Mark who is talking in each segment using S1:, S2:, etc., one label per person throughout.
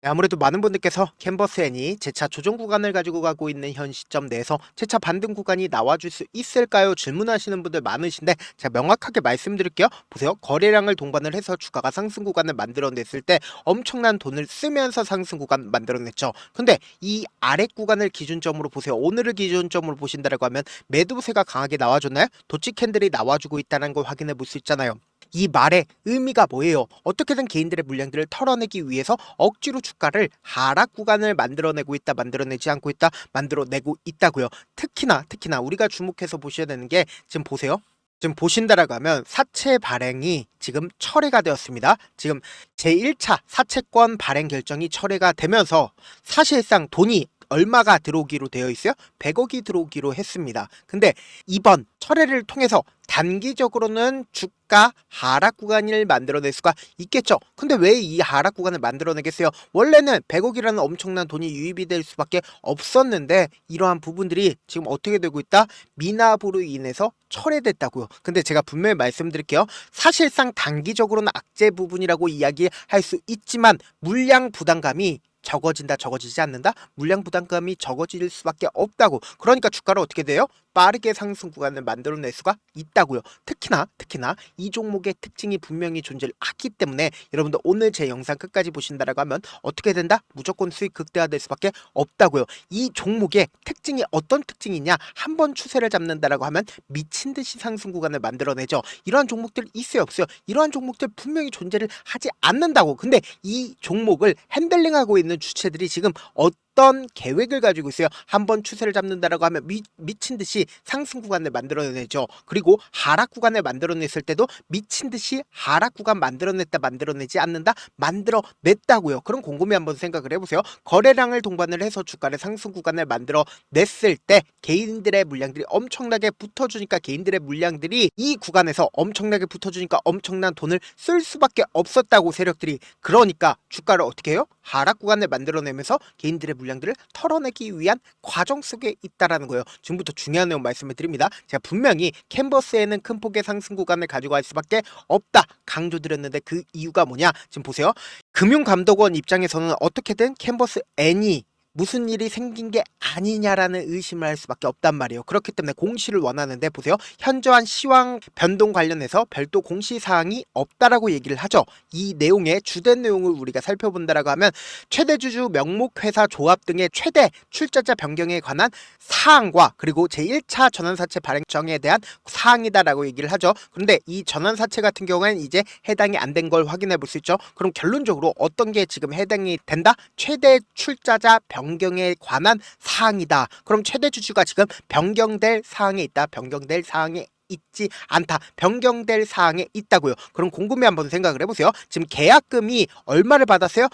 S1: 아무래도 많은 분들께서 캔버스 N이 재차 조정 구간을 가지고 가고 있는 현 시점 내에서 재차 반등 구간이 나와줄 수 있을까요? 질문하시는 분들 많으신데 제가 명확하게 말씀드릴게요. 보세요. 거래량을 동반을 해서 주가가 상승 구간을 만들어냈을 때 엄청난 돈을 쓰면서 상승 구간 만들어냈죠. 근데 이 아래 구간을 기준점으로 보세요. 오늘을 기준점으로 보신다고 하면 매도세가 강하게 나와줬나요? 도치 캔들이 나와주고 있다는 걸 확인해 볼 수 있잖아요. 이 말의 의미가 뭐예요? 어떻게든 개인들의 물량들을 털어내기 위해서 억지로 주가를 하락 구간을 만들어내고 있다, 만들어내지 않고 있다, 만들어내고 있다고요. 특히나 우리가 주목해서 보셔야 되는 게 지금 보세요. 지금 보신다라고 하면 사채 발행이 지금 철회가 되었습니다. 지금 제1차 사채권 발행 결정이 철회가 되면서 사실상 돈이 얼마가 들어오기로 되어 있어요? 100억이 들어오기로 했습니다. 근데 이번 철회를 통해서 단기적으로는 주가 하락 구간을 만들어낼 수가 있겠죠. 근데 왜 이 하락 구간을 만들어내겠어요? 원래는 100억이라는 엄청난 돈이 유입이 될 수밖에 없었는데 이러한 부분들이 지금 어떻게 되고 있다? 미납으로 인해서 철회됐다고요. 근데 제가 분명히 말씀드릴게요. 사실상 단기적으로는 악재 부분이라고 이야기할 수 있지만 물량 부담감이 적어지지 않는다? 물량 부담감이 적어질 수밖에 없다고. 그러니까 주가를 어떻게 돼요? 빠르게 상승 구간을 만들어낼 수가 있다고요. 특히나 이 종목의 특징이 분명히 존재를 하기 때문에 여러분들 오늘 제 영상 끝까지 보신다라고 하면 어떻게 된다? 무조건 수익 극대화될 수밖에 없다고요. 이 종목의 특징이 어떤 특징이냐? 한번 추세를 잡는다라고 하면 미친 듯이 상승 구간을 만들어내죠. 이러한 종목들 있어요, 없어요? 이러한 종목들 분명히 존재를 하지 않는다고. 근데 이 종목을 핸들링하고 있는 주체들이 지금 어떤 계획을 가지고 있어요? 한번 추세를 잡는다라고 하면 미친 듯이 상승 구간을 만들어내죠. 그리고 하락 구간을 만들어냈을 때도 미친 듯이 하락 구간 만들어냈다, 만들어내지 않는다, 만들어냈다고요. 그럼 곰곰이 한번 생각을 해보세요. 거래량을 동반을 해서 주가를 상승 구간을 만들어냈을 때 개인들의 물량들이 엄청나게 붙어주니까 개인들의 물량들이 이 구간에서 엄청나게 붙어주니까 엄청난 돈을 쓸 수밖에 없었다고 세력들이. 그러니까 주가를 어떻게 해요? 하락 구간을 만들어내면서 개인들의 물량들을 털어내기 위한 과정 속에 있다라는 거예요. 지금부터 중요한 내용 말씀을 드립니다. 제가 분명히 캔버스에는 큰 폭의 상승 구간을 가지고 갈 수밖에 없다 강조드렸는데 그 이유가 뭐냐? 지금 보세요. 금융감독원 입장에서는 어떻게든 캔버스 N이 무슨 일이 생긴 게 아니냐라는 의심을 할 수밖에 없단 말이에요. 그렇기 때문에 공시를 원하는데 보세요. 현저한 시황 변동 관련해서 별도 공시사항이 없다라고 얘기를 하죠. 이 내용의 주된 내용을 우리가 살펴본다라고 하면 최대주주 명목회사 조합 등의 최대 출자자 변경에 관한 사항과 그리고 제1차 전환사채 발행정에 대한 사항이다라고 얘기를 하죠. 그런데 이 전환사채 같은 경우에는 이제 해당이 안 된 걸 확인해 볼 수 있죠. 그럼 결론적으로 어떤 게 지금 해당이 된다? 최대 출자자 변경에 관한 사항이다. 그럼 최대 주주가 지금 변경될 사항에 있다. 변경될 사항에 있지 않다. 변경될 사항에 있다고요. 그럼 곰곰이 한번 생각을 해보세요. 지금 계약금이 얼마를 받았어요?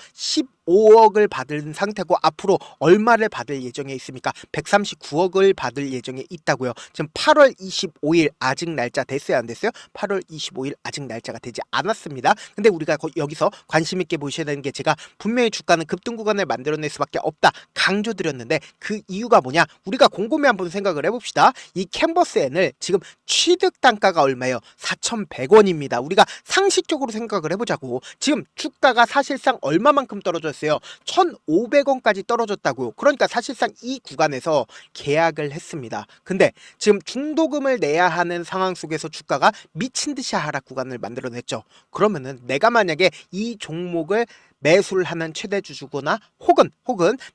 S1: 15억을 받은 상태고 앞으로 얼마를 받을 예정에 있습니까? 139억을 받을 예정에 있다고요. 지금 8월 25일 아직 날짜 됐어요, 안 됐어요? 8월 25일 아직 날짜가 되지 않았습니다. 근데 우리가 여기서 관심 있게 보셔야 되는 게 제가 분명히 주가는 급등 구간을 만들어낼 수밖에 없다 강조드렸는데 그 이유가 뭐냐? 우리가 곰곰이 한번 생각을 해봅시다. 이 캔버스 N을 지금 취득 단가가 얼마예요? 4,100원입니다. 우리가 상식적으로 생각을 해보자고. 지금 주가가 사실상 얼마만큼 떨어졌어요? 1,500원까지 떨어졌다고요. 그러니까 사실상 이 구간에서 계약을 했습니다. 근데 지금 중도금을 내야 하는 상황 속에서 주가가 미친 듯이 하락 구간을 만들어냈죠. 그러면은 내가 만약에 이 종목을 매수를 하는 최대주주거나 혹은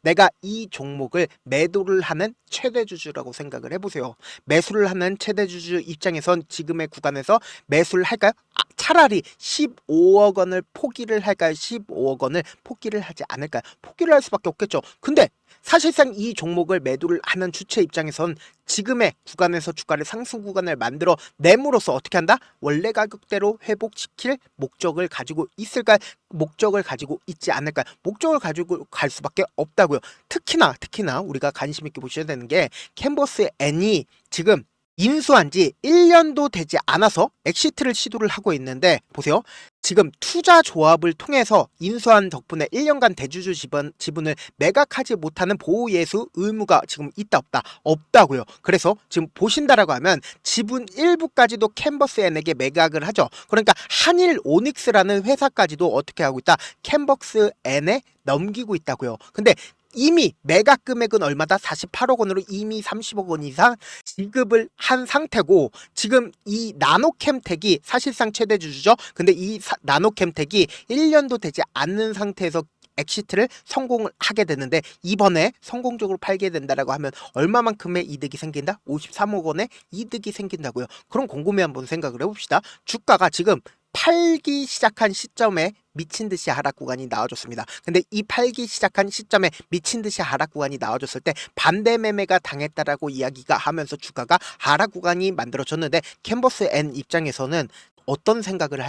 S1: 내가 이 종목을 매도를 하는 최대주주라고 생각을 해보세요. 매수를 하는 최대주주 입장에선 지금의 구간에서 매수를 할까요? 차라리 15억 원을 포기를 할까요? 15억 원을 포기를 하지 않을까요? 포기를 할 수밖에 없겠죠. 근데 사실상 이 종목을 매도를 하는 주체 입장에선 지금의 구간에서 주가를 상승 구간을 만들어 내므로써 어떻게 한다? 원래 가격대로 회복시킬 목적을 가지고 있을까요? 목적을 가지고 있지 않을까요? 목적을 가지고 갈 수밖에 없다고요. 특히나 우리가 관심 있게 보셔야 되는 게 캔버스 N이 지금 인수한 지 1년도 되지 않아서 엑시트를 시도를 하고 있는데 보세요. 지금 투자 조합을 통해서 인수한 덕분에 1년간 대주주 지분을 매각하지 못하는 보호 예수 의무가 지금 있다 없다? 없다고요. 그래서 지금 보신다라고 하면 지분 일부까지도 캔버스N에게 매각을 하죠. 그러니까 한일 오닉스라는 회사까지도 어떻게 하고 있다? 캔버스N에 넘기고 있다고요. 근데 이미 매각 금액은 얼마다? 48억 원으로 이미 30억 원 이상 지급을 한 상태고, 지금 이 나노캠텍이 사실상 최대 주주죠. 근데 이 나노캠텍이 1년도 되지 않는 상태에서 엑시트를 성공을 하게 되는데, 이번에 성공적으로 팔게 된다라고 하면 얼마만큼의 이득이 생긴다? 53억 원의 이득이 생긴다고요. 그럼 곰곰이 한번 생각을 해봅시다. 주가가 지금 팔기 시작한 시점에 미친 듯이 하락 구간이 나와줬습니다. 근데 이 팔기 시작한 시점에 미친 듯이 하락 구간이 나와줬을 때 반대 매매가 당했다라고 이야기가 하면서 주가가 하락 구간이 만들어졌는데, 캔버스N 입장에서는 어떤 생각을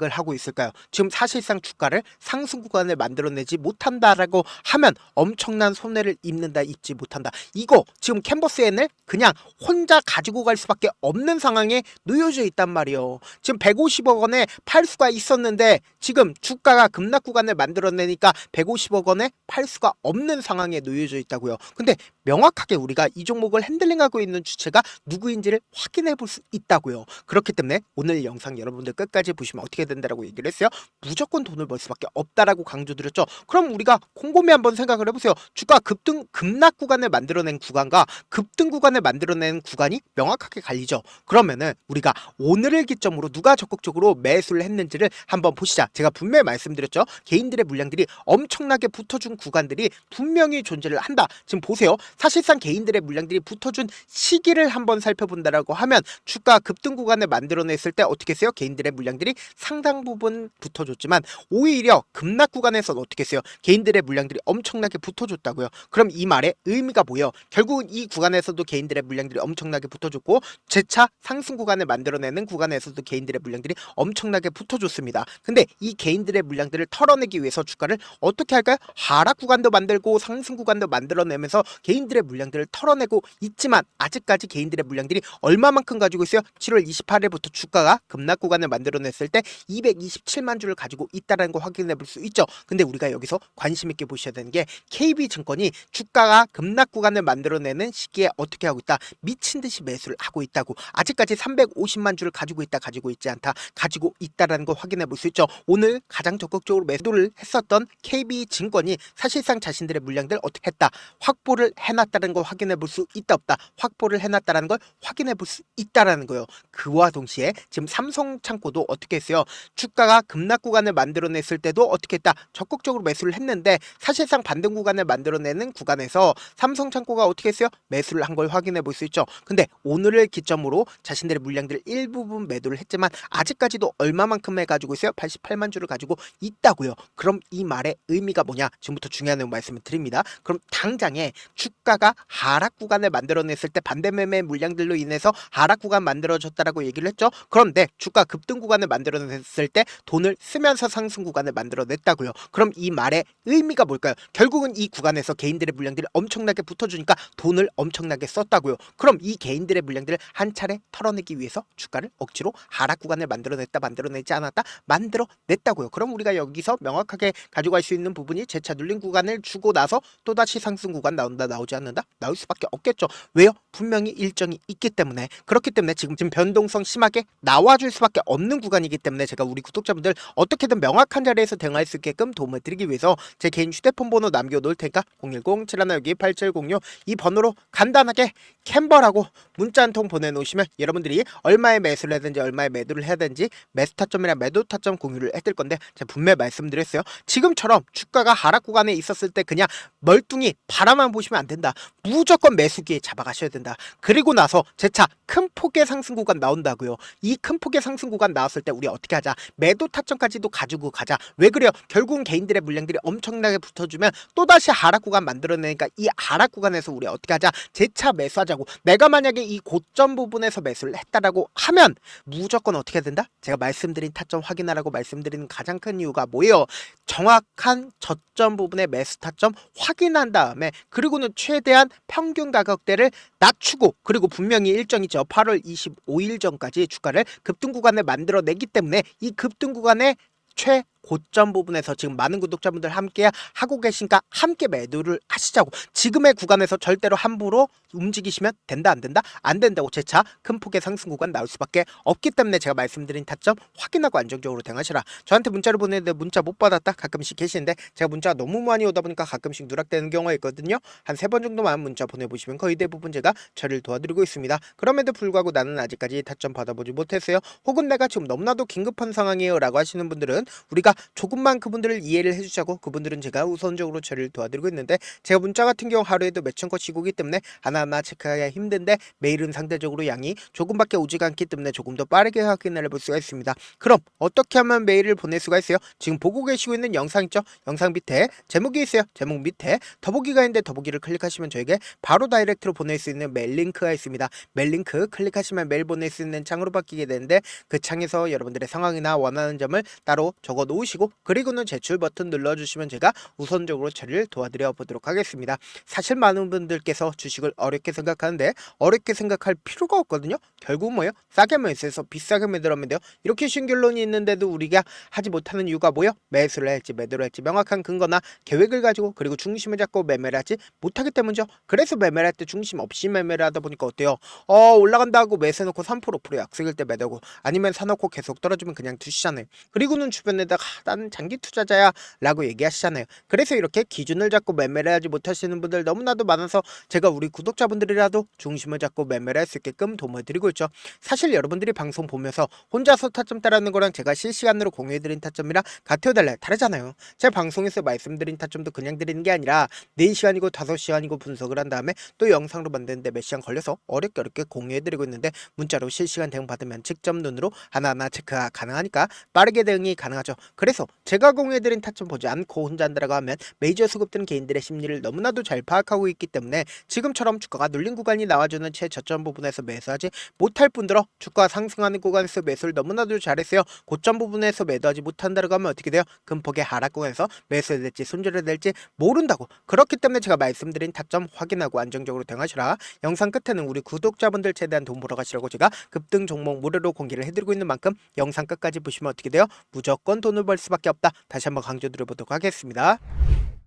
S1: 하고 있을까요? 지금 사실상 주가를 상승 구간을 만들어내지 못한다라고 하면 엄청난 손해를 입지 못한다. 이거 지금 캔버스N을 그냥 혼자 가지고 갈 수밖에 없는 상황에 놓여져 있단 말이에요. 지금 150억 원에 팔 수가 있었는데 지금 주가가 급락 구간을 만들어내니까 150억 원에 팔 수가 없는 상황에 놓여져 있다고요. 근데 명확하게 우리가 이 종목을 핸들링하고 있는 주체가 누구인지를 확인해 볼 수 있다고요. 그렇기 때문에 오늘 영상 여러분들 끝까지 보시면 어떻게 된다라고 얘기를 했어요. 무조건 돈을 벌 수밖에 없다라고 강조드렸죠. 그럼 우리가 곰곰이 한번 생각을 해보세요. 주가 급락 구간을 만들어낸 구간과 급등 구간을 만들어낸 구간이 명확하게 갈리죠. 그러면은 우리가 오늘을 기점으로 누가 적극적으로 매수를 했는지를 한번 보시자. 제가 분명히 말씀드렸죠. 개인들의 물량들이 엄청나게 붙어준 구간들이 분명히 존재를 한다. 지금 보세요. 사실상 개인들의 물량들이 붙어준 시기를 한번 살펴본다라고 하면 주가 급등 구간을 만들어냈을 때 어떻게 했어요? 개인들의 물량들이 상당 부분 붙어줬지만 오히려 급락 구간에서는 어떻게 했어요? 개인들의 물량들이 엄청나게 붙어줬다고요. 그럼 이 말의 의미가 뭐예요? 결국은 이 구간에서도 개인들의 물량들이 엄청나게 붙어줬고, 재차 상승 구간을 만들어내는 구간에서도 개인들의 물량들이 엄청나게 붙어줬습니다. 근데 이 개인들의 물량들을 털어내기 위해서 주가를 어떻게 할까요? 하락 구간도 만들고 상승 구간도 만들어내면서 개인들의 물량들을 털어내고 있지만, 아직까지 개인들의 물량들이 얼마만큼 가지고 있어요? 7월 28일부터 주가가 급락 구간을 만들어냈을 때 227만 주를 가지고 있다는 거 확인해 볼 수 있죠. 근데 우리가 여기서 관심 있게 보셔야 되는 게, KB증권이 주가가 급락 구간을 만들어내는 시기에 어떻게 하고 있다? 미친 듯이 매수를 하고 있다고. 아직까지 350만 주를 가지고 있다, 가지고 있지 않다, 가지고 있다라는 거 확인해 볼 수 있죠. 오늘 가장 적극적으로 매도를 했었던 KB증권이 사실상 자신들의 물량들 어떻게 했다? 확보를 해놨다는 걸 확인해 볼 수 있다 없다? 확보를 해놨다는 걸 확인해 볼 수 있다라는 거예요. 그와 동시에 지금 삼성창고도 어떻게 했어요? 주가가 급락 구간을 만들어냈을 때도 어떻게 했다? 적극적으로 매수를 했는데, 사실상 반등 구간을 만들어내는 구간에서 삼성창고가 어떻게 했어요? 매수를 한 걸 확인해 볼 수 있죠. 근데 오늘을 기점으로 자신들의 물량들 일부분 매도를 했지만 아직까지도 얼마만큼 해가지고 있어요? 88만 주를 가지고 있다고요. 그럼 이 말의 의미가 뭐냐? 지금부터 중요한 내용 말씀을 드립니다. 그럼 당장에 주가가 하락 구간을 만들어냈을 때 반대 매매 물량들로 인해서 하락 구간 만들어졌다라고 얘기를 했죠. 그런데 주가 급등 구간을 만들어냈을 때 돈을 쓰면서 상승 구간을 만들어냈다고요. 그럼 이 말의 의미가 뭘까요? 결국은 이 구간에서 개인들의 물량들이 엄청나게 붙어주니까 돈을 엄청나게 썼다고요. 그럼 이 개인들의 물량들을 한 차례 털어내기 위해서 주가를 억지로 하락 구간을 만들어냈다, 만들어내지 않았다, 만들어냈다고요. 그럼 우리가 여기서 명확하게 가져갈 수 있는 부분이, 재차 눌린 구간을 주고 나서 또다시 상승 구간 나온다, 나오지 않는다? 나올 수밖에 없겠죠. 왜요? 분명히 일정이 있기 때문에. 그렇기 때문에 지금 변동성 심하게 나와줄 수밖에 없는 구간이기 때문에 제가 우리 구독자분들 어떻게든 명확한 자리에서 대응할 수 있게끔 도움을 드리기 위해서 제 개인 휴대폰 번호 남겨놓을 테니까 010-712-8706 이 번호로 간단하게 캔버라고 문자 한 통 보내놓으시면 여러분들이 얼마에 매수를 해야되는지, 얼마에 매도를 해야 되는지, 매수 타점이랑 매도 타점 공유를 해드릴 건데, 제가 분명히 말씀드렸어요. 지금처럼 주가가 하락 구간에 있었을 때 그냥 멀뚱히 바라만 보시면 안 된다. 무조건 매수기에 잡아가셔야 된다. 그리고 나서 재차 큰 폭의 상승 구간 나온다고요. 이 큰 폭의 상승 구간 나왔을 때 우리 어떻게 하자? 매도 타점까지도 가지고 가자. 왜 그래요? 결국은 개인들의 물량들이 엄청나게 붙어주면 또다시 하락 구간 만들어내니까 이 하락 구간에서 우리 어떻게 하자? 재차 매수하자고. 내가 만약에 이 고점 부분에서 매수를 했다라고 하면 무조건 어떻게 된다? 제가 말씀드린 타점 확인하라고 말씀드리는 가장 큰 이유가 뭐예요? 정확한 저점 부분의 매수 타점 확인한 다음에, 그리고는 최대한 평균 가격대를 낮추고, 그리고 분명히 일정이죠. 8월 25일 전까지 매매해야지 주가를 급등 구간을 만들어내기 때문에 이 급등 구간에 최고점 부분에서 지금 많은 구독자분들 함께 하고 계시니까 함께 매도를 하시자고. 지금의 구간에서 절대로 함부로 움직이시면 된다 안 된다? 안 된다고. 재차 큰 폭의 상승 구간 나올 수밖에 없기 때문에 제가 말씀드린 타점 확인하고 안정적으로 대응하시라. 저한테 문자를 보내는데 문자 못 받았다 가끔씩 계시는데 제가 문자가 너무 많이 오다 보니까 가끔씩 누락되는 경우가 있거든요. 한 3번 정도만 문자 보내보시면 거의 대부분 제가 처리를 도와드리고 있습니다. 그럼에도 불구하고 나는 아직까지 타점 받아보지 못했어요. 혹은 내가 지금 너무나도 긴급한 상황이에요 라고 하시는 분들은 우리가 조금만 그분들을 이해를 해주자고. 그분들은 제가 우선적으로 처리를 도와드리고 있는데 제가 문자 같은 경우 하루에도 몇천 건씩 오기 때문에 하나하나 체크하기가 힘든데 매일은 상대적으로 양이 조금밖에 오지가 않기 때문에 조금 더 빠르게 확인을 해볼 수가 있습니다. 그럼 어떻게 하면 메일을 보낼 수가 있어요? 지금 보고 계시고 있는 영상 있죠? 영상 밑에 제목이 있어요. 제목 밑에 더보기가 있는데 더보기를 클릭하시면 저에게 바로 다이렉트로 보낼 수 있는 메일 링크가 있습니다. 메일 링크 클릭하시면 메일 보낼 수 있는 창으로 바뀌게 되는데 그 창에서 여러분들의 상황이나 원하는 점을 따로 적어 놓으시고 그리고는 제출 버튼 눌러주시면 제가 우선적으로 처리를 도와드려 보도록 하겠습니다. 사실 많은 분들께서 주식을 어렵게 생각하는데 어렵게 생각할 필요가 없거든요. 결국 뭐예요? 싸게 매수해서 비싸게 매도하면 돼요. 이렇게 쉬운 결론이 있는데도 우리가 하지 못하는 이유가 뭐예요? 매수를 할지 매도를 할지 명확한 근거나 계획을 가지고 그리고 중심을 잡고 매매를 하지 못하기 때문이죠. 그래서 매매를 할 때 중심 없이 매매를 하다 보니까 어때요? 올라간다 하고 매수해놓고 3% 약속일 때 매도고 아니면 사놓고 계속 떨어지면 그냥 두시잖아요. 그리고는 주변에다가 나는 장기 투자자야 라고 얘기하시잖아요. 그래서 이렇게 기준을 잡고 매매를 하지 못하시는 분들 너무나도 많아서 제가 우리 구독자분들이라도 중심을 잡고 매매를 할 수 있게끔 도움을 드리고 있죠. 사실 여러분들이 방송 보면서 혼자서 타점 따라하는 거랑 제가 실시간으로 공유해드린 타점이랑 같아요 달라요? 다르잖아요. 제 방송에서 말씀드린 타점도 그냥 드리는 게 아니라 4시간이고 5시간이고 분석을 한 다음에 또 영상으로 만드는데 몇 시간 걸려서 어렵게 공유해드리고 있는데 문자로 실시간 대응 받으면 직접 눈으로 하나하나 체크가 가능하니까 빠르게 대응이 가능하죠. 그래서 제가 공유해드린 타점 보지 않고 혼자 한다라고 하면 메이저 수급들은 개인들의 심리를 너무나도 잘 파악하고 있기 때문에 지금처럼 주가가 눌린 구간이 나와주는 최저점 부분에서 매수하지 못할 뿐더러 주가가 상승하는 구간에서 매수를 너무나도 잘했어요. 고점 부분에서 매도하지 못한다라고 하면 어떻게 돼요? 금폭의 하락 구간에서 매수해야 될지 손절해야 될지 모른다고. 그렇기 때문에 제가 말씀드린 타점 확인하고 안정적으로 대응하시라. 영상 끝에는 우리 구독자분들 최대한 돈 벌어 가시라고 제가 급등 종목 무료로 공개를 해드리고 있는 만큼 영상 끝까지 보시면 어떻게 돼요? 무조건 돈을 벌 수밖에 없다. 다시 한번 강조드려보도록 하겠습니다.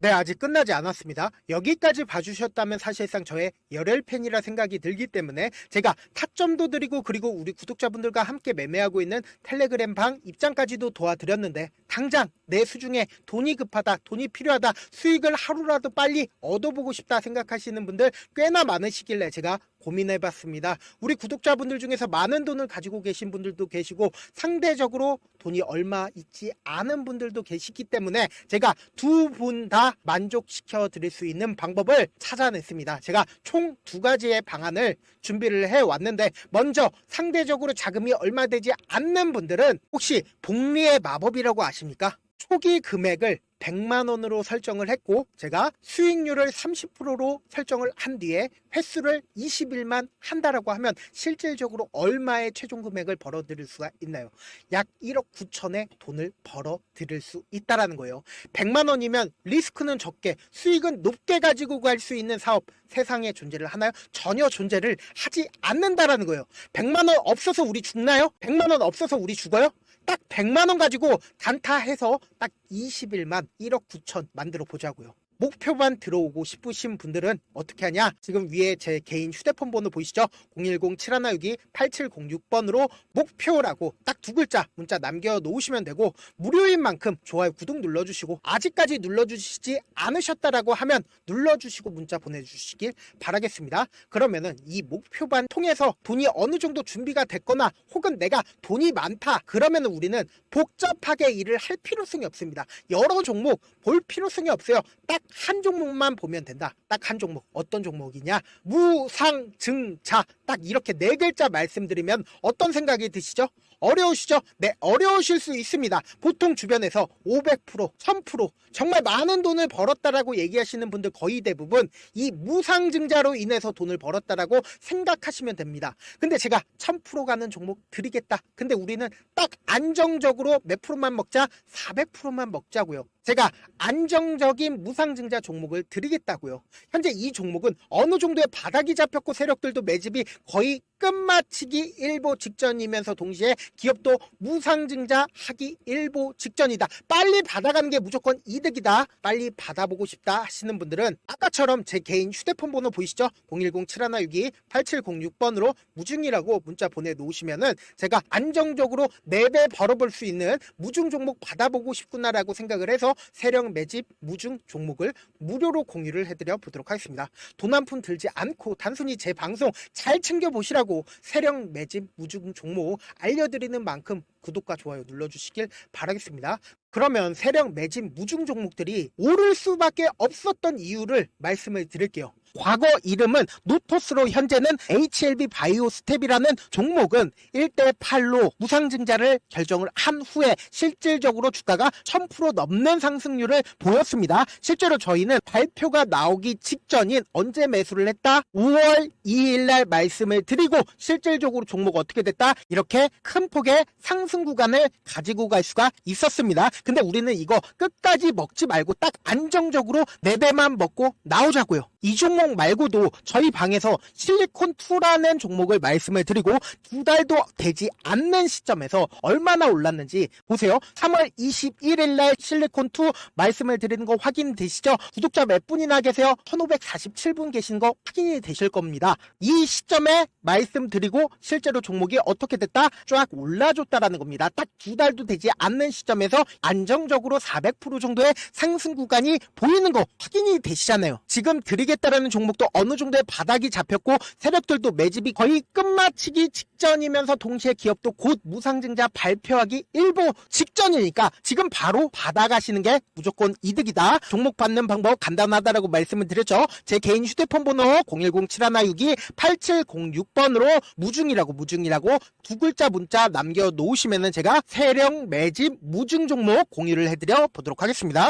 S1: 네, 아직 끝나지 않았습니다. 여기까지 봐주셨다면 사실상 저의 열혈 팬이라 생각이 들기 때문에 제가 타점도 드리고 그리고 우리 구독자분들과 함께 매매하고 있는 텔레그램 방 입장까지도 도와드렸는데 당장 내 수중에 돈이 급하다, 돈이 필요하다, 수익을 하루라도 빨리 얻어보고 싶다 생각하시는 분들 꽤나 많으시길래 제가 고민해봤습니다. 우리 구독자분들 중에서 많은 돈을 가지고 계신 분들도 계시고 상대적으로 돈이 얼마 있지 않은 분들도 계시기 때문에 제가 두 분 다 만족시켜 드릴 수 있는 방법을 찾아냈습니다. 제가 총 2가지의 방안을 준비를 해왔는데 먼저 상대적으로 자금이 얼마 되지 않는 분들은 혹시 복리의 마법이라고 아십니까? 초기 금액을 100만원으로 설정을 했고 제가 수익률을 30%로 설정을 한 뒤에 횟수를 20일만 한다라고 하면 실질적으로 얼마의 최종 금액을 벌어 드릴 수가 있나요? 약 1억 9천의 돈을 벌어 드릴 수 있다라는 거예요. 100만원이면 리스크는 적게 수익은 높게 가지고 갈 수 있는 사업 세상에 존재를 하나요? 전혀 존재를 하지 않는다라는 거예요. 100만원 없어서 우리 죽나요? 100만원 없어서 우리 죽어요? 딱 100만원 가지고 단타해서 딱 20일만 1억 9천 만들어 보자고요. 목표만 들어오고 싶으신 분들은 어떻게 하냐? 지금 위에 제 개인 휴대폰 번호 보이시죠? 010-7162-8706번으로 목표라고 딱 2글자 문자 남겨놓으시면 되고 무료인 만큼 좋아요 구독 눌러주시고 아직까지 눌러주시지 않으셨다라고 하면 눌러주시고 문자 보내주시길 바라겠습니다. 그러면은 이 목표반 통해서 돈이 어느 정도 준비가 됐거나 혹은 내가 돈이 많다 그러면 우리는 복잡하게 일을 할 필요성이 없습니다. 여러 종목 볼 필요성이 없어요. 딱 한 종목만 보면 된다. 딱 한 종목. 어떤 종목이냐? 무상증자. 딱 이렇게 4글자 말씀드리면 어떤 생각이 드시죠? 어려우시죠? 네, 어려우실 수 있습니다. 보통 주변에서 500%, 1000% 정말 많은 돈을 벌었다라고 얘기하시는 분들 거의 대부분 이 무상증자로 인해서 돈을 벌었다라고 생각하시면 됩니다. 근데 제가 1000% 가는 종목 드리겠다. 근데 우리는 딱 안정적으로 몇 프로만 먹자? 400%만 먹자고요. 제가 안정적인 무상증자 종목을 드리겠다고요. 현재 이 종목은 어느 정도의 바닥이 잡혔고 세력들도 매집이 거의 끝마치기 일보 직전이면서 동시에 기업도 무상증자하기 일보 직전이다. 빨리 받아가는 게 무조건 이득이다. 빨리 받아보고 싶다 하시는 분들은 아까처럼 제 개인 휴대폰 번호 보이시죠? 010-7162-8706번으로 무중이라고 문자 보내놓으시면은 제가 안정적으로 4배 벌어볼 수 있는 무중 종목 받아보고 싶구나라고 생각을 해서 세력 매집 무중 종목을 무료로 공유를 해드려 보도록 하겠습니다. 돈 한 푼 들지 않고 단순히 제 방송 잘 챙겨보시라고 세력 매집 무중 종목 알려드리는 만큼 구독과 좋아요 눌러주시길 바라겠습니다. 그러면 세력 매집 무중 종목들이 오를 수밖에 없었던 이유를 말씀을 드릴게요. 과거 이름은 노토스로 현재는 HLB 바이오스텝이라는 종목은 1대8로 무상증자를 결정을 한 후에 실질적으로 주가가 1000% 넘는 상승률을 보였습니다. 실제로 저희는 발표가 나오기 직전인 언제 매수를 했다? 5월 2일 날 말씀을 드리고 실질적으로 종목 어떻게 됐다? 이렇게 큰 폭의 상승 구간을 가지고 갈 수가 있었습니다. 근데 우리는 이거 끝까지 먹지 말고 딱 안정적으로 4배만 먹고 나오자고요. 이 종목 말고도 저희 방에서 실리콘2라는 종목을 말씀을 드리고 2달도 되지 않는 시점에서 얼마나 올랐는지 보세요. 3월 21일 날 실리콘2 말씀을 드리는 거 확인되시죠? 구독자 몇 분이나 계세요? 1547분 계신 거 확인이 되실 겁니다. 이 시점에 말씀드리고 실제로 종목이 어떻게 됐다? 쫙 올라줬다라는 겁니다. 딱 2달도 되지 않는 시점에서 안정적으로 400% 정도의 상승 구간이 보이는 거 확인이 되시잖아요. 지금 드리겠다라는 종목도 어느 정도의 바닥이 잡혔고 세력들도 매집이 거의 끝마치기 직전이면서 동시에 기업도 곧 무상증자 발표하기 일보 직전이니까 지금 바로 받아가시는 게 무조건 이득이다. 종목 받는 방법 간단하다라고 말씀을 드렸죠. 제 개인 휴대폰 번호 010-7162-8706번으로 무중이라고 두 글자 문자 남겨놓으시면은 제가 세력 매집 무중 종목 공유를 해드려 보도록 하겠습니다.